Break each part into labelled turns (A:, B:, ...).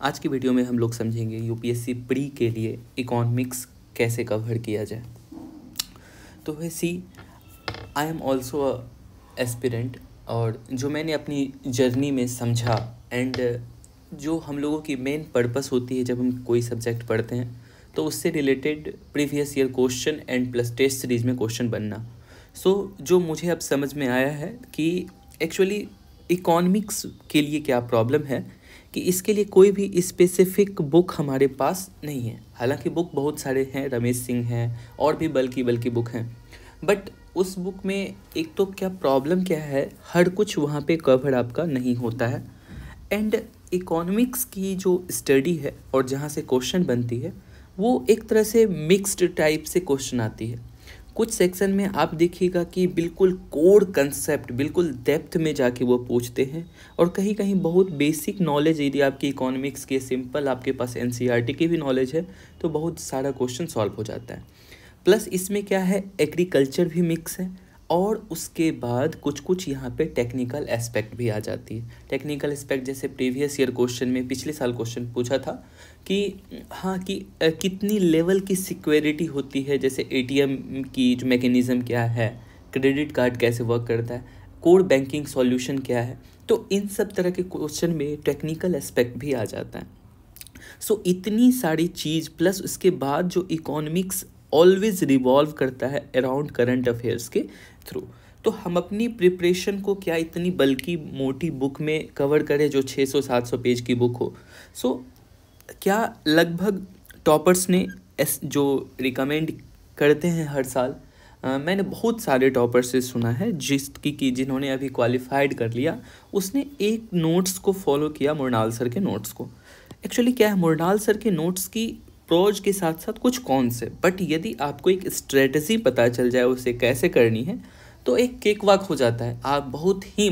A: आज की वीडियो में हम लोग समझेंगे यूपीएससी प्री के लिए इकोनॉमिक्स कैसे कवर किया जाए। तो वैसे I am also a aspirant, और जो मैंने अपनी जर्नी में समझा एंड जो हम लोगों की मेन पर्पस होती है जब हम कोई सब्जेक्ट पढ़ते हैं तो उससे related previous year question and plus test series में क्वेश्चन बनना। जो मुझे अब समझ में आया है कि एक्चुअली इकोनॉमिक्स के लिए क्या प्रॉब्लम है कि इसके लिए कोई भी स्पेसिफिक बुक हमारे पास नहीं है। हालांकि बुक बहुत सारे हैं, रमेश सिंह हैं और भी बल्कि बुक हैं, बट उस बुक में एक तो क्या प्रॉब्लम क्या है, हर कुछ वहाँ पे कवर आपका नहीं होता है। एंड इकोनॉमिक्स की जो स्टडी है और जहाँ से क्वेश्चन बनती है वो एक तरह से मिक्स्ड टाइप से क्वेश्चन आती है। कुछ सेक्शन में आप देखिएगा कि बिल्कुल कोर कंसेप्ट बिल्कुल डेप्थ में जाके वो पूछते हैं, और कहीं कहीं बहुत बेसिक नॉलेज यदि आपकी इकोनॉमिक्स के सिंपल आपके पास एनसीईआरटी की भी नॉलेज है तो बहुत सारा क्वेश्चन सॉल्व हो जाता है। प्लस इसमें क्या है, एग्रीकल्चर भी मिक्स है, और उसके बाद कुछ कुछ यहाँ पे टेक्निकल एस्पेक्ट भी आ जाती है। टेक्निकल एस्पेक्ट जैसे प्रीवियस ईयर क्वेश्चन में पिछले साल क्वेश्चन पूछा था कि हाँ कि कितनी लेवल की सिक्योरिटी होती है, जैसे एटीएम की जो मैकेनिज़्म क्या है, क्रेडिट कार्ड कैसे वर्क करता है, कोर बैंकिंग सॉल्यूशन क्या है। तो इन सब तरह के क्वेश्चन में टेक्निकल एस्पेक्ट भी आ जाता है। इतनी सारी चीज़ प्लस उसके बाद जो इकोनॉमिक्स ऑलवेज रिवॉल्व करता है अराउंड करंट अफेयर्स के थ्रू। तो हम अपनी प्रिपरेशन को क्या इतनी बल्कि मोटी बुक में कवर करें जो 600-700 पेज की बुक हो। क्या लगभग टॉपर्स ने जो रिकमेंड करते हैं हर साल, मैंने बहुत सारे टॉपर्स से सुना है जिन्होंने अभी क्वालिफाइड कर लिया, उसने एक नोट्स को फॉलो किया, मुरनाल सर के नोट्स को। एक्चुअली क्या है, मुरनाल सर के नोट्स की प्रोज के साथ साथ कुछ कौन से, बट यदि आपको एक स्ट्रेटजी पता चल जाए उसे कैसे करनी है तो एक केक वॉक हो जाता है। आप बहुत ही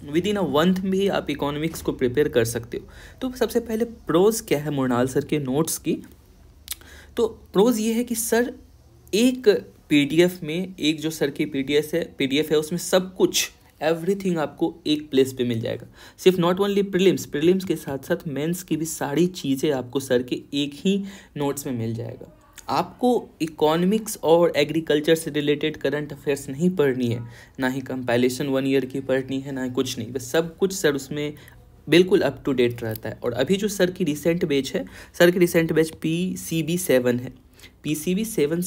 A: विद इन अ मंथ में ही आप इकोनॉमिक्स को प्रिपेयर कर सकते हो। तो सबसे पहले प्रोज क्या है मुरनाल सर के नोट्स की, तो प्रोज ये है कि सर एक पीडीएफ में, एक जो सर की पीडीएफ है उसमें सब कुछ एवरीथिंग आपको एक प्लेस पे मिल जाएगा। सिर्फ नॉट ओनली प्रीलिम्स के साथ साथ मेंस की भी सारी चीज़ें आपको सर के एक ही नोट्स में मिल जाएगा। आपको इकोनॉमिक्स और एग्रीकल्चर से रिलेटेड करंट अफेयर्स नहीं पढ़नी है, ना ही कंपाइलेशन 1 ईयर की पढ़नी है, ना ही कुछ नहीं, बस सब कुछ सर उसमें बिल्कुल अप टू डेट रहता है। और अभी जो सर की रिसेंट बैच है, सर की रिसेंट बैच PCB7 है, PCB7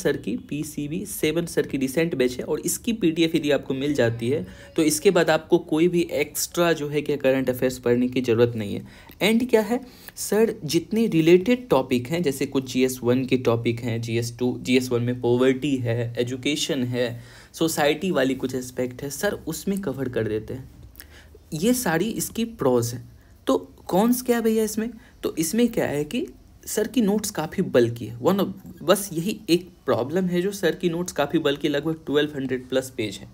A: सर की रिसेंट बैच है, और इसकी पीडीएफ यदि आपको मिल जाती है तो इसके बाद आपको कोई भी एक्स्ट्रा जो है कि करंट अफेयर्स पढ़ने की ज़रूरत नहीं है। एंड क्या है, सर जितने रिलेटेड टॉपिक हैं, जैसे कुछ GS1 के टॉपिक हैं, GS1 में पॉवर्टी है, एजुकेशन है, सोसाइटी वाली कुछ एस्पेक्ट है, सर उसमें कवर कर देते हैं। ये सारी इसकी प्रोज है। तो कॉन्स क्या है भैया इसमें, तो इसमें क्या है कि सर की नोट्स काफ़ी बल्कि है। बस यही एक प्रॉब्लम है, जो सर की नोट्स काफ़ी बल्कि लगभग 1200 प्लस पेज है।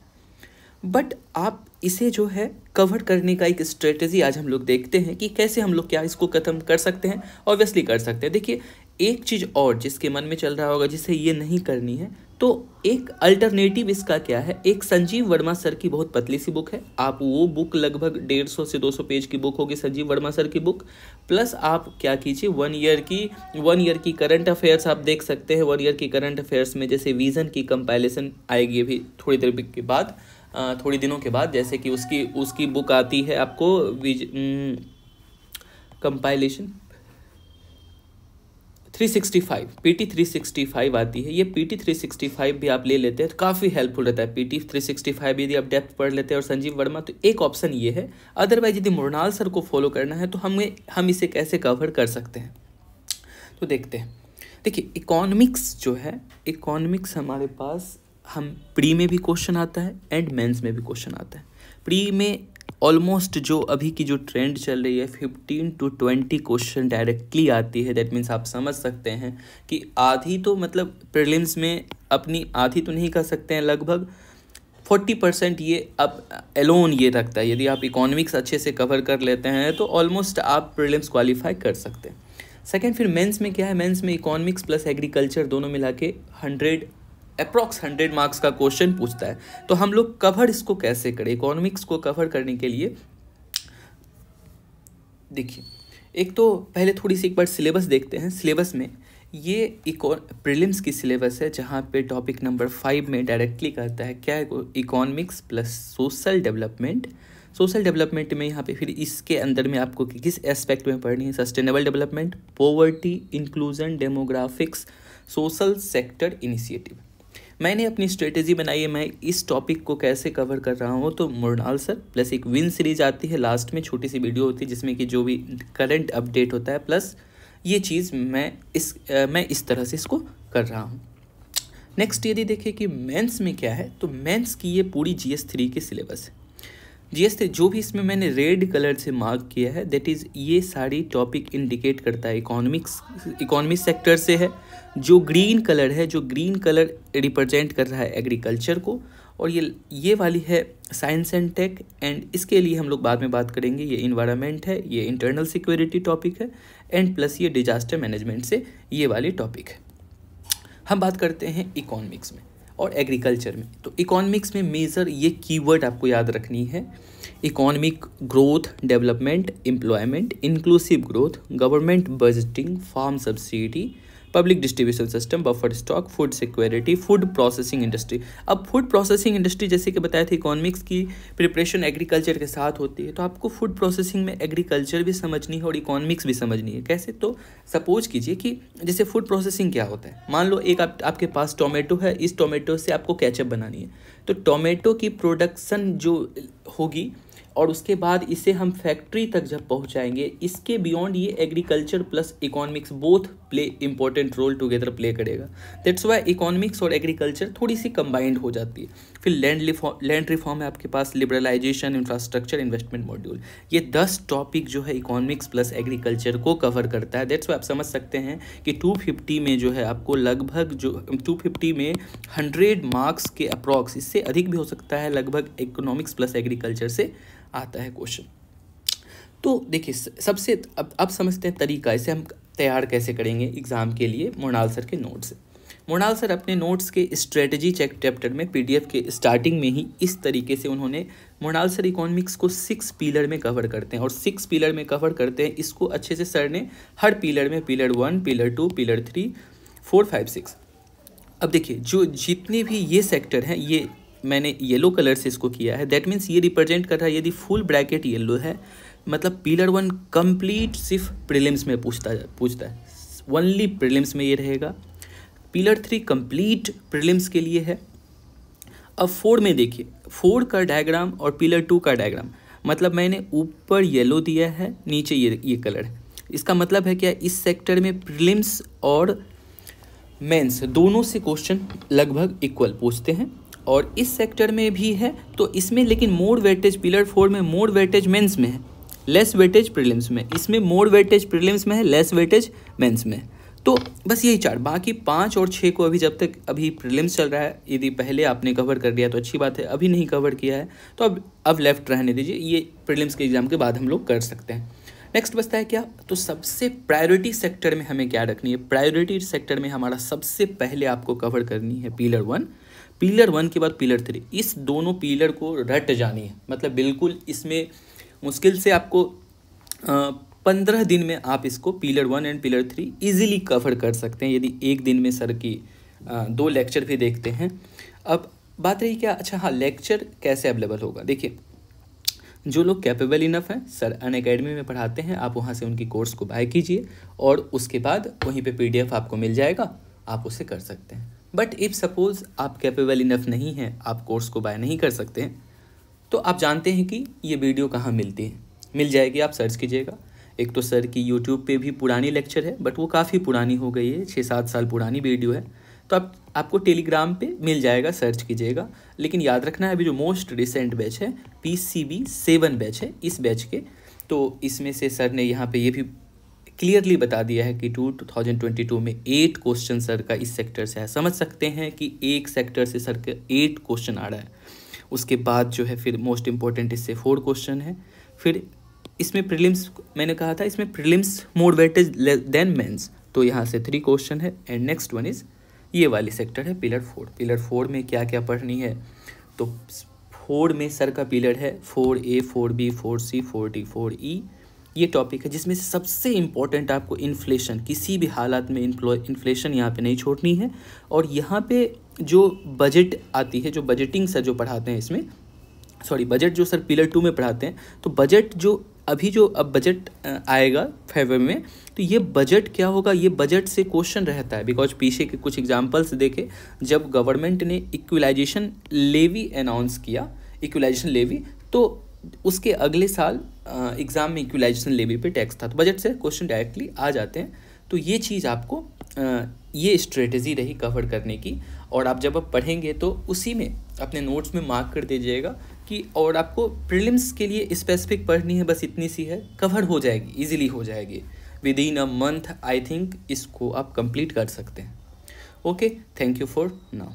A: बट आप इसे जो है कवर करने का एक स्ट्रेटजी आज हम लोग देखते हैं कि कैसे हम लोग क्या इसको ख़त्म कर सकते हैं। ऑब्वियसली कर सकते हैं। देखिए, एक चीज़ और जिसके मन में चल रहा होगा जिसे ये नहीं करनी है, तो एक अल्टरनेटिव इसका क्या है, एक संजीव वर्मा सर की बहुत पतली सी बुक है, आप वो बुक लगभग 150 से 200 पेज की बुक होगी संजीव वर्मा सर की बुक। प्लस आप क्या कीजिए, 1 ईयर की करंट अफेयर्स आप देख सकते हैं। 1 ईयर की करंट अफेयर्स में जैसे विजन की कंपाइलेशन आएगी अभी थोड़ी दिनों के बाद, जैसे कि उसकी बुक आती है आपको कंपाइलेशन 365, PT 365 आती है। ये PT 365 भी आप ले लेते हैं तो काफ़ी हेल्पफुल रहता है। PT 365 यदि आप डेप्थ पढ़ लेते हैं और संजीव वर्मा, तो एक ऑप्शन ये है। अदरवाइज यदि मुरनाल सर को फॉलो करना है तो हम इसे कैसे कवर कर सकते हैं, तो देखते हैं। देखिए, इकोनॉमिक्स जो है, इकोनॉमिक्स हमारे पास हम प्री में भी क्वेश्चन आता है एंड मेंस में भी क्वेश्चन आता है। प्री में ऑलमोस्ट जो अभी की जो ट्रेंड चल रही है 15 to 20 क्वेश्चन डायरेक्टली आती है। दैट मीन्स आप समझ सकते हैं कि आधी तो मतलब प्रीलिम्स में अपनी आधी तो नहीं कर सकते हैं, लगभग 40% ये अब एलोन ये रखता है। यदि आप इकोनॉमिक्स अच्छे से कवर कर लेते हैं तो ऑलमोस्ट आप प्रीलिम्स क्वालिफाई कर सकते हैं। सेकेंड, फिर मेंस में क्या है, मेंस में इकोनॉमिक्स प्लस एग्रीकल्चर दोनों मिला के 100 मार्क्स का क्वेश्चन पूछता है। तो हम लोग कवर इसको कैसे करें, इकोनॉमिक्स को कवर करने के लिए देखिए, एक तो पहले थोड़ी सी एक बार सिलेबस देखते हैं। सिलेबस में ये प्रीलिम्स की सिलेबस है, जहाँ पे टॉपिक नंबर 5 में डायरेक्टली कहता है क्या है, economics plus social development. Social development में यहाँ पे फिर इसके अंदर में आपको किस एस्पेक्ट में पढ़नी है, sustainable development, poverty, inclusion, demographics, social sector initiative. मैंने अपनी स्ट्रेटेजी बनाई है, मैं इस टॉपिक को कैसे कवर कर रहा हूँ। तो मृणाल सर प्लस एक विन सीरीज आती है, लास्ट में छोटी सी वीडियो होती है जिसमें कि जो भी करंट अपडेट होता है, प्लस ये चीज़ मैं इस तरह से इसको कर रहा हूँ। नेक्स्ट यदि देखें कि मेंस में क्या है, तो मेंस की ये पूरी GS3 की सिलेबस है। GS3 जो भी इसमें मैंने रेड कलर से मार्क किया है, दैट इज़ ये सारी टॉपिक इंडिकेट करता है इकोनॉमिक सेक्टर से है। जो ग्रीन कलर है, जो ग्रीन कलर रिप्रेजेंट कर रहा है एग्रीकल्चर को, और ये वाली है साइंस एंड टेक, एंड इसके लिए हम लोग बाद में बात करेंगे। ये इन्वायरमेंट है, ये इंटरनल सिक्योरिटी टॉपिक है, एंड प्लस ये डिजास्टर मैनेजमेंट से ये वाली टॉपिक है। हम बात करते हैं इकोनॉमिक्स में और एग्रीकल्चर में। तो इकोनॉमिक्स में मेजर ये कीवर्ड आपको याद रखनी है, economic growth, development, employment, inclusive growth, government budgeting, farm subsidy, public distribution system, buffer stock, food security, food processing industry. अब फूड प्रोसेसिंग इंडस्ट्री जैसे कि बताया था, इकोनॉमिक्स की प्रिपरेशन एग्रीकल्चर के साथ होती है, तो आपको फूड प्रोसेसिंग में एग्रीकल्चर भी समझनी है और इकोनॉमिक्स भी समझनी है। कैसे? तो सपोज कीजिए कि जैसे फूड प्रोसेसिंग क्या होता है, मान लो एक आपके पास टोमेटो है, इस टोमेटो से आपको केचप बनानी है, तो टोमेटो की प्रोडक्शन जो होगी और उसके बाद इसे हम फैक्ट्री तक जब पहुंचाएंगे, इसके बियॉन्ड ये agriculture plus economics both play important role together play करेगा। दैट्स वाई इकोनॉमिक्स और एग्रीकल्चर थोड़ी सी कंबाइंड हो जाती है। फिर लैंड रिफॉर्म है आपके पास, लिबरलाइजेशन, इंफ्रास्ट्रक्चर, इन्वेस्टमेंट मॉड्यूल। ये 10 टॉपिक जो है इकोनॉमिक्स प्लस एग्रीकल्चर को कवर करता है। दैट्स वाई आप समझ सकते हैं कि 250 में जो है आपको लगभग 250 में 100 मार्क्स के अप्रॉक्स, इससे अधिक भी हो सकता है, लगभग इकोनॉमिक्स प्लस एग्रीकल्चर से आता है क्वेश्चन। तो देखिए सबसे अब समझते हैं तरीका, इसे हम तैयार कैसे करेंगे एग्जाम के लिए मृणाल सर के नोट से। मृणाल सर अपने नोट्स के स्ट्रेटजी चैप्टर में PDF के स्टार्टिंग में ही इस तरीके से उन्होंने, मृणाल सर इकोनॉमिक्स को 6 पिलर में कवर करते हैं और 6 पिलर में कवर करते हैं। इसको अच्छे से सर ने हर पिलर में पिलर 1, पिलर 2, पिलर 3, 4, 5, 6। अब देखिए जो जितने भी ये सेक्टर हैं, ये मैंने येलो कलर से इसको किया है, दैट मीन्स ये रिप्रेजेंट कर रहा है, यदि फुल ब्रैकेट येलो है मतलब पिलर 1 कंप्लीट सिर्फ प्रीलिम्स में पूछता है, ओनली प्रीलिम्स में ये रहेगा। पिलर 3 कंप्लीट प्रीलिम्स के लिए है। अब 4 में देखिए, 4 का डायग्राम और पिलर 2 का डायग्राम, मतलब मैंने ऊपर येलो दिया है, नीचे ये कलर है। इसका मतलब है क्या, इस सेक्टर में प्रीलिम्स और मेंस दोनों से क्वेश्चन लगभग इक्वल पूछते हैं, और इस सेक्टर में भी है। तो इसमें लेकिन मोर वेटेज पिलर 4 में मोर वेटेज मेंस में है, लेस वेटेज प्रीलिम्स में। इसमें मोर वेटेज प्रीलिम्स में है, लेस वेटेज मेंस में। तो बस यही 4, बाकी 5 और 6 को अभी प्रीलिम्स चल रहा है। यदि पहले आपने कवर कर दिया तो अच्छी बात है, अभी नहीं कवर किया है तो अब लेफ्ट रहने दीजिए, ये प्रीलिम्स के एग्जाम के बाद हम लोग कर सकते हैं। नेक्स्ट बचता है क्या, तो सबसे प्रायोरिटी सेक्टर में हमें क्या रखनी है। प्रायोरिटी सेक्टर में हमारा सबसे पहले आपको कवर करनी है पिलर 1, पिलर 1 के बाद पिलर 3। इस दोनों पिलर को रट जानी है, मतलब बिल्कुल इसमें मुश्किल से आपको 15 दिन में आप इसको pillar 1 and pillar 3 easily cover कर सकते हैं, यदि एक दिन में सर की 2 लेक्चर भी देखते हैं। अब बात रही क्या, अच्छा हाँ, लेक्चर कैसे अवेलेबल होगा। देखिए जो लोग कैपेबल इनफ हैं, सर अनअकैडमी में पढ़ाते हैं, आप वहाँ से उनकी कोर्स को बाय कीजिए और उसके बाद वहीं पे PDF आपको मिल जाएगा, आप उसे कर सकते हैं। बट इफ़ सपोज़ आप कैपेबल इनफ नहीं हैं, आप कोर्स को बाय नहीं कर सकते हैं, तो आप जानते हैं कि ये वीडियो कहाँ मिलती है, मिल जाएगी, आप सर्च कीजिएगा। एक तो सर की यूट्यूब पे भी पुरानी लेक्चर है, बट वो काफ़ी पुरानी हो गई है, 6-7 साल पुरानी वीडियो है। तो आपको टेलीग्राम पे मिल जाएगा, सर्च कीजिएगा। लेकिन याद रखना है, अभी जो मोस्ट रिसेंट बैच है PCB 7 बैच है, इस बैच के, तो इसमें से सर ने यहाँ पे ये भी क्लियरली बता दिया है कि 2022 में 8 क्वेश्चन सर का इस सेक्टर से है। समझ सकते हैं कि एक सेक्टर से सर के 8 क्वेश्चन आ रहा है। उसके बाद जो है फिर मोस्ट इंपॉर्टेंट इससे 4 क्वेश्चन है। फिर इसमें प्रीलिम्स, मैंने कहा था इसमें prelims more weightage than mains, तो यहाँ से 3 क्वेश्चन है। एंड नेक्स्ट वन इज़ ये वाली सेक्टर है पिलर 4। पिलर 4 में क्या क्या पढ़नी है, तो 4 में सर का पिलर है 4A, 4B, 4C, 4D, 4E, ये टॉपिक है जिसमें से सबसे इम्पोर्टेंट आपको इन्फ्लेशन, किसी भी हालात में इन्फ्लेशन यहाँ पे नहीं छोड़नी है। और यहाँ पे जो बजट आती है, जो बजटिंग सर जो पढ़ाते हैं इसमें, सॉरी बजट जो सर पिलर 2 में पढ़ाते हैं, तो बजट जो अब बजट आएगा फेब्रुअरी में, तो ये बजट क्या होगा, ये बजट से क्वेश्चन रहता है। बिकॉज पीछे के कुछ एग्जांपल्स देखे, जब गवर्नमेंट ने इक्विलाइजेशन लेवी अनाउंस किया, इक्विलाइजेशन लेवी, तो उसके अगले साल एग्ज़ाम में इक्विलाइजेशन लेवी पे टैक्स था, तो बजट से क्वेश्चन डायरेक्टली आ जाते हैं। तो ये चीज़ आपको ये स्ट्रेटजी रही कवर करने की, और आप जब आप पढ़ेंगे तो उसी में अपने नोट्स में मार्क कर दीजिएगा कि, और आपको प्रीलिम्स के लिए स्पेसिफिक पढ़नी है, बस इतनी सी है, कवर हो जाएगी, इजीली हो जाएगी, with in a month I think इसको आप कंप्लीट कर सकते हैं। Okay, thank you for now.